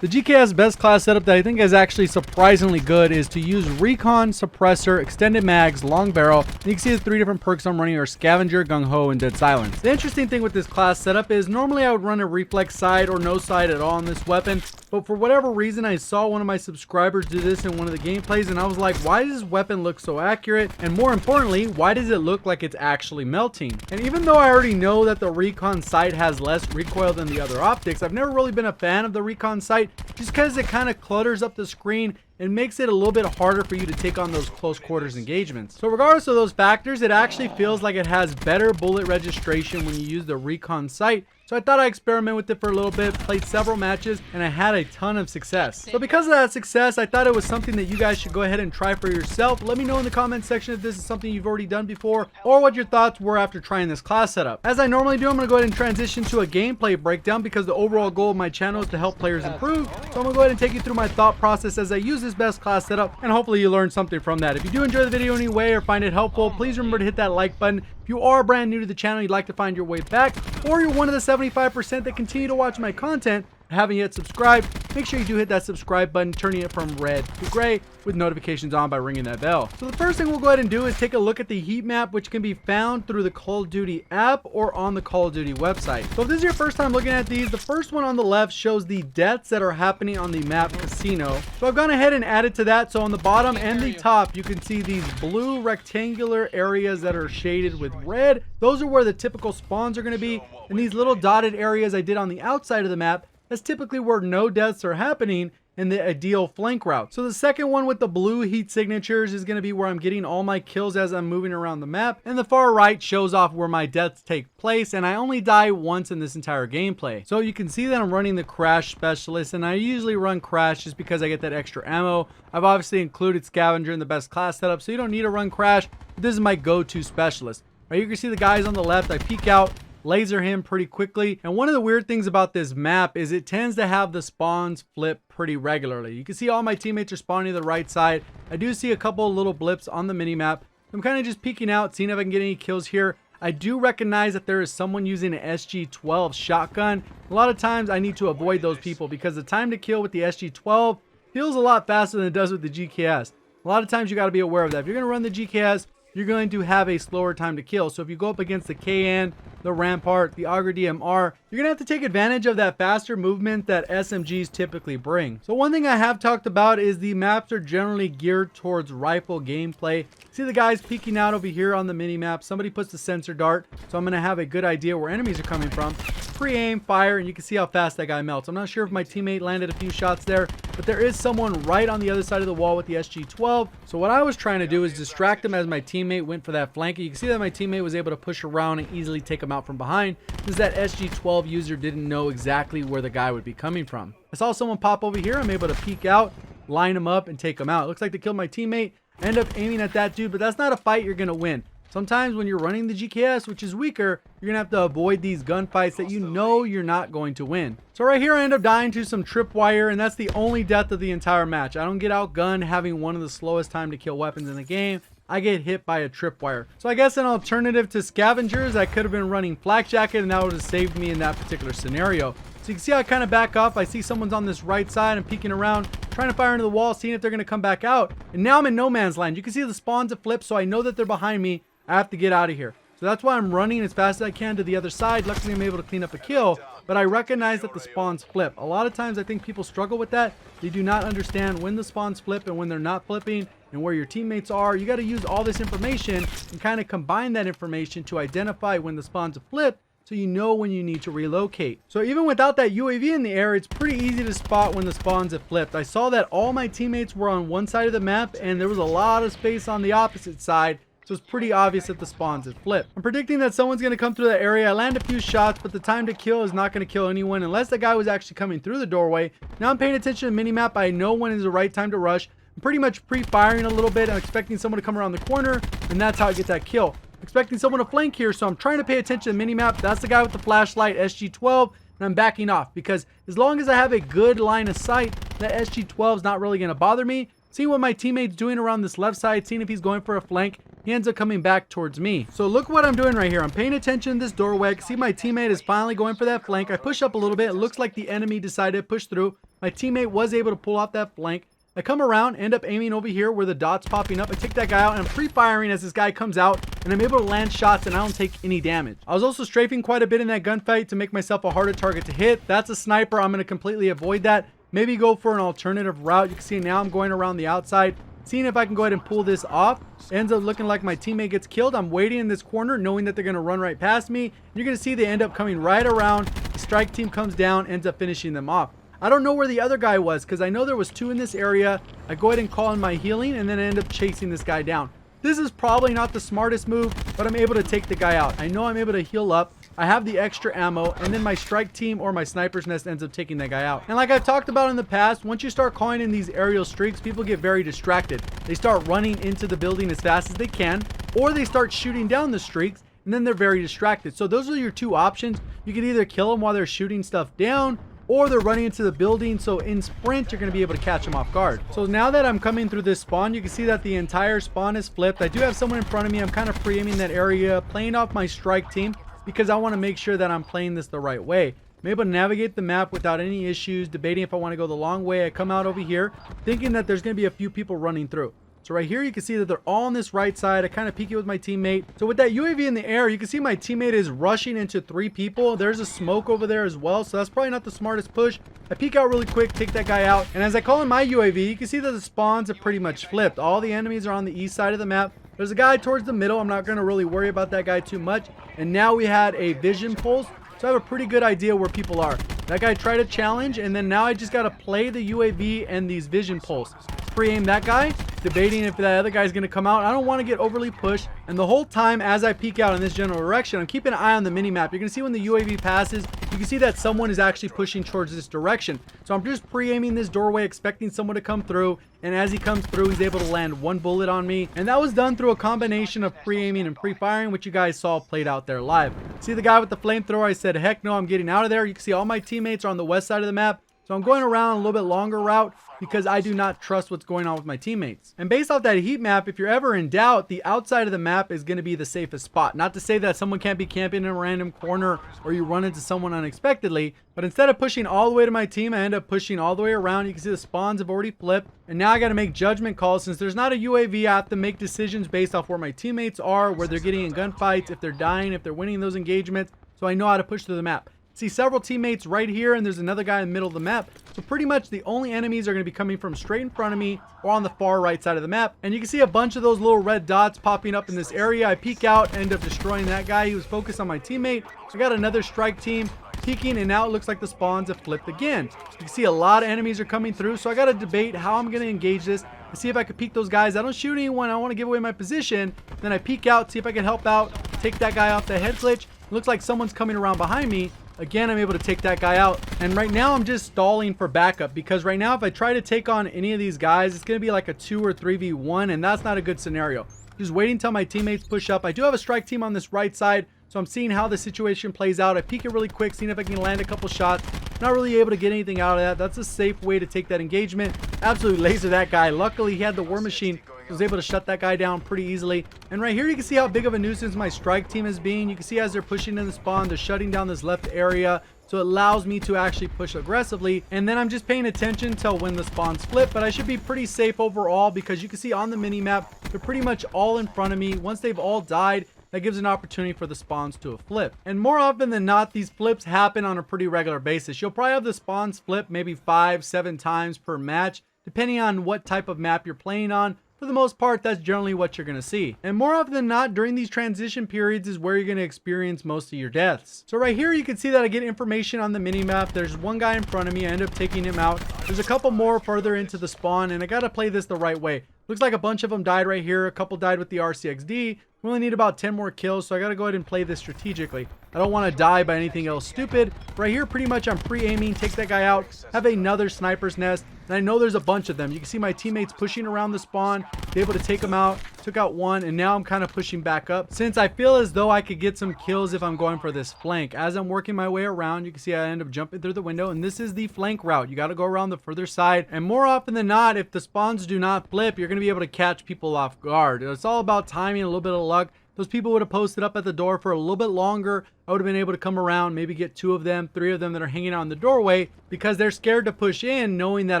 The GKS best class setup that I think is actually surprisingly good is to use Recon, Suppressor, Extended Mags, Long Barrel, and you can see the 3 different perks I'm running are Scavenger, Gung Ho, and Dead Silence. The interesting thing with this class setup is normally I would run a Reflex side or no side at all on this weapon, but for whatever reason I saw one of my subscribers do this in one of the gameplays and I was like, why does this weapon look so accurate? And more importantly, why does it look like it's actually melting? And even though I already know that the Recon sight has less recoil than the other optics, I've never really been a fan of the Recon sight just because it kind of clutters up the screen and makes it a little bit harder for you to take on those close quarters engagements. So regardless of those factors, it actually feels like it has better bullet registration when you use the Recon sight. So I thought I'd experiment with it for a little bit, played several matches, and I had a ton of success. So because of that success, I thought it was something that you guys should go ahead and try for yourself. Let me know in the comment section if this is something you've already done before, or what your thoughts were after trying this class setup. As I normally do, I'm going to go ahead and transition to a gameplay breakdown because the overall goal of my channel is to help players improve. So I'm going to go ahead and take you through my thought process as I use this best class setup, and hopefully you learned something from that. If you do enjoy the video anyway or find it helpful, please remember to hit that like button. If you are brand new to the channel, you'd like to find your way back, or you're one of the 75% that continue to watch my content, haven't yet subscribed, make sure you do hit that subscribe button, turning it from red to gray with notifications on by ringing that bell. So the first thing we'll go ahead and do is take a look at the heat map, which can be found through the Call of Duty app or on the Call of Duty website. So if this is your first time looking at these, the first one on the left shows the deaths that are happening on the map Casino. So I've gone ahead and added to that. So on the bottom and the top, you can see these blue rectangular areas that are shaded with red. Those are where the typical spawns are going to be. And these little dotted areas I did on the outside of the map, that's typically where no deaths are happening in the ideal flank route. So the second one with the blue heat signatures is going to be where I'm getting all my kills as I'm moving around the map. And the far right shows off where my deaths take place, and I only die once in this entire gameplay. So you can see that I'm running the Crash Specialist, and I usually run Crash just because I get that extra ammo. I've obviously included Scavenger in the best class setup, so you don't need to run Crash. This is my go-to specialist. Right, you can see the guys on the left. I peek out, laser him pretty quickly, and one of the weird things about this map is it tends to have the spawns flip pretty regularly. You can see all my teammates are spawning to the right side. I do see a couple of little blips on the mini map. I'm kind of just peeking out, seeing if I can get any kills here. I do recognize that there is someone using an SG-12 shotgun. A lot of times I need to avoid those people because the time to kill with the SG-12 feels a lot faster than it does with the GKS. A lot of times you got to be aware of that. If you're going to run the GKS, you're going to have a slower time to kill. So if you go up against the KN, the Rampart, the Auger DMR, you're going to have to take advantage of that faster movement that SMGs typically bring. So one thing I have talked about is the maps are generally geared towards rifle gameplay. See the guys peeking out over here on the mini map. Somebody puts the sensor dart, so I'm going to have a good idea where enemies are coming from. Pre-aim, fire, and you can see how fast that guy melts. I'm not sure if my teammate landed a few shots there, but there is someone right on the other side of the wall with the SG-12. So what I was trying to do is distract him as my teammate went for that flank. You can see that my teammate was able to push around and easily take him out from behind, because that SG-12 user didn't know exactly where the guy would be coming from. I saw someone pop over here. I'm able to peek out, line him up, and take him out. It looks like they killed my teammate. I end up aiming at that dude, but that's not a fight you're going to win. Sometimes when you're running the GKS, which is weaker, you're going to have to avoid these gunfights that you know you're not going to win. So right here I end up dying to some tripwire, and that's the only death of the entire match. I don't get outgunned having one of the slowest time to kill weapons in the game. I get hit by a tripwire. So I guess an alternative to Scavengers, I could have been running Flak Jacket, and that would have saved me in that particular scenario. So you can see I kind of back up. I see someone's on this right side. I'm peeking around, trying to fire into the wall, seeing if they're going to come back out. And now I'm in no man's land. You can see the spawns have flipped, so I know that they're behind me. I have to get out of here. So that's why I'm running as fast as I can to the other side. Luckily, I'm able to clean up a kill, but I recognize that the spawns flip. A lot of times I think people struggle with that. They do not understand when the spawns flip and when they're not flipping and where your teammates are. You got to use all this information and kind of combine that information to identify when the spawns have flipped, so you know when you need to relocate. So even without that UAV in the air, it's pretty easy to spot when the spawns have flipped. I saw that all my teammates were on one side of the map and there was a lot of space on the opposite side. So it's pretty obvious that the spawns have flipped. I'm predicting that someone's going to come through that area. I land a few shots, but the time to kill is not going to kill anyone unless the guy was actually coming through the doorway. Now I'm paying attention to the minimap. I know when is the right time to rush. I'm pretty much pre-firing a little bit. I'm expecting someone to come around the corner, and that's how I get that kill. I'm expecting someone to flank here, so I'm trying to pay attention to the minimap. That's the guy with the flashlight, SG-12, and I'm backing off because as long as I have a good line of sight, that SG-12 is not really going to bother me. Seeing what my teammate's doing around this left side, seeing if he's going for a flank, he ends up coming back towards me. So look what I'm doing right here. I'm paying attention to this doorway. See my teammate is finally going for that flank. I push up a little bit. It looks like the enemy decided to push through. My teammate was able to pull off that flank. I come around, end up aiming over here where the dot's popping up. I take that guy out and I'm pre-firing as this guy comes out, and I'm able to land shots and I don't take any damage. I was also strafing quite a bit in that gunfight to make myself a harder target to hit. That's a sniper. I'm going to completely avoid that. Maybe go for an alternative route. You can see now I'm going around the outside, seeing if I can go ahead and pull this off. It ends up looking like my teammate gets killed. I'm waiting in this corner knowing that they're going to run right past me. You're going to see they end up coming right around. The strike team comes down, ends up finishing them off. I don't know where the other guy was because I know there was 2 in this area. I go ahead and call in my healing and then I end up chasing this guy down. This is probably not the smartest move, but I'm able to take the guy out. I know I'm able to heal up. I have the extra ammo, and then my strike team or my sniper's nest ends up taking that guy out. And like I've talked about in the past, once you start calling in these aerial streaks, people get very distracted. They start running into the building as fast as they can, or they start shooting down the streaks, and then they're very distracted. So those are your 2 options. You can either kill them while they're shooting stuff down, or they're running into the building. So in sprint, you're going to be able to catch them off guard. So now that I'm coming through this spawn, you can see that the entire spawn is flipped. I do have someone in front of me. I'm kind of pre-aiming that area, playing off my strike team because I want to make sure that I'm playing this the right way. I'm able to navigate the map without any issues, debating if I want to go the long way. I come out over here thinking that there's going to be a few people running through. So right here, you can see that they're all on this right side. I kind of peek it with my teammate. So with that UAV in the air, you can see my teammate is rushing into 3 people. There's a smoke over there as well. So that's probably not the smartest push. I peek out really quick, take that guy out. And as I call in my UAV, you can see that the spawns have pretty much flipped. All the enemies are on the east side of the map. There's a guy towards the middle. I'm not going to really worry about that guy too much. And now we had a vision pulse. So I have a pretty good idea where people are. That guy tried a challenge, and then now I just got to play the UAV and these vision pulse. Pre-aim that guy, debating if that other guy's going to come out. I don't want to get overly pushed. And the whole time as I peek out in this general direction, I'm keeping an eye on the mini-map. You're going to see when the UAV passes, you can see that someone is actually pushing towards this direction. So I'm just pre-aiming this doorway, expecting someone to come through. And as he comes through, he's able to land 1 bullet on me. And that was done through a combination of pre-aiming and pre-firing, which you guys saw played out there live. See the guy with the flamethrower? I said, heck no, I'm getting out of there. You can see all my teammates are on the west side of the map. So I'm going around a little bit longer route because I do not trust what's going on with my teammates. And based off that heat map, if you're ever in doubt, the outside of the map is going to be the safest spot. Not to say that someone can't be camping in a random corner or you run into someone unexpectedly, but instead of pushing all the way to my team, I end up pushing all the way around. You can see the spawns have already flipped. And now I got to make judgment calls. Since there's not a UAV, I have to make decisions based off where my teammates are, where they're getting in gunfights, if they're dying, if they're winning those engagements. So I know how to push through the map. See several teammates right here, and there's another guy in the middle of the map. So pretty much the only enemies are going to be coming from straight in front of me or on the far right side of the map. And you can see a bunch of those little red dots popping up in this area. I peek out, end up destroying that guy. He was focused on my teammate. I got another strike team peeking, and now it looks like the spawns have flipped again. You can see a lot of enemies are coming through, so I got to debate how I'm going to engage this and see if I could peek those guys. I don't shoot anyone. I want to give away my position. Then I peek out, see if I can help out, take that guy off the head glitch. It looks like someone's coming around behind me. Again, I'm able to take that guy out. And right now, I'm just stalling for backup because right now, if I try to take on any of these guys, it's going to be like a 2 or 3v1, and that's not a good scenario. Just waiting until my teammates push up. I do have a strike team on this right side, so I'm seeing how the situation plays out. I peek it really quick, seeing if I can land a couple shots. Not really able to get anything out of that. That's a safe way to take that engagement. Absolutely laser that guy. Luckily, he had the war machine. I was able to shut that guy down pretty easily. And right here, you can see how big of a nuisance my strike team is being. You can see as they're pushing in the spawn, they're shutting down this left area. So it allows me to actually push aggressively. And then I'm just paying attention till when the spawns flip. But I should be pretty safe overall because you can see on the mini-map, they're pretty much all in front of me. Once they've all died, that gives an opportunity for the spawns to flip. And more often than not, these flips happen on a pretty regular basis. You'll probably have the spawns flip maybe 5-7 times per match, depending on what type of map you're playing on. For the most part, that's generally what you're going to see. And more often than not, during these transition periods is where you're going to experience most of your deaths. So right here, you can see that I get information on the mini-map. There's one guy in front of me. I end up taking him out. There's a couple more further into the spawn, and I got to play this the right way. Looks like a bunch of them died right here. A couple died with the RCXD. We only need about 10 more kills, so I got to go ahead and play this strategically. I don't want to die by anything else stupid. Right here, pretty much I'm pre-aiming, take that guy out, have another sniper's nest, and I know there's a bunch of them. You can see my teammates pushing around the spawn, able to take them out, took out one, and now I'm kind of pushing back up since I feel as though I could get some kills if I'm going for this flank. As I'm working my way around, you can see I end up jumping through the window, and this is the flank route. You got to go around the further side, and more often than not, if the spawns do not flip, you're going to be able to catch people off guard. It's all about timing, a little bit of luck. those people would have posted up at the door for a little bit longer. I would have been able to come around, maybe get 2 of them, 3 of them that are hanging out in the doorway because they're scared to push in knowing that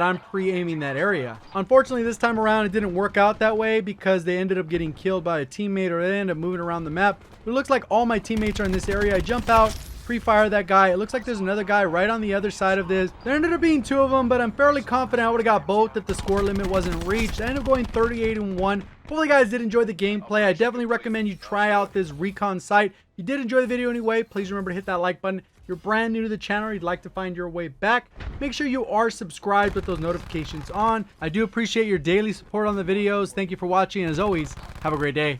I'm pre-aiming that area. Unfortunately, this time around, it didn't work out that way because they ended up getting killed by a teammate or they ended up moving around the map. But it looks like all my teammates are in this area. I jump out, pre-fire that guy. It looks like there's another guy right on the other side of this. There ended up being 2 of them, but I'm fairly confident I would have got both if the score limit wasn't reached. I ended up going 38-1. Hopefully you guys did enjoy the gameplay. I definitely recommend you try out this recon site. If you did enjoy the video anyway, please remember to hit that like button. If you're brand new to the channel or you'd like to find your way back, make sure you are subscribed with those notifications on. I do appreciate your daily support on the videos. Thank you for watching, and as always, have a great day.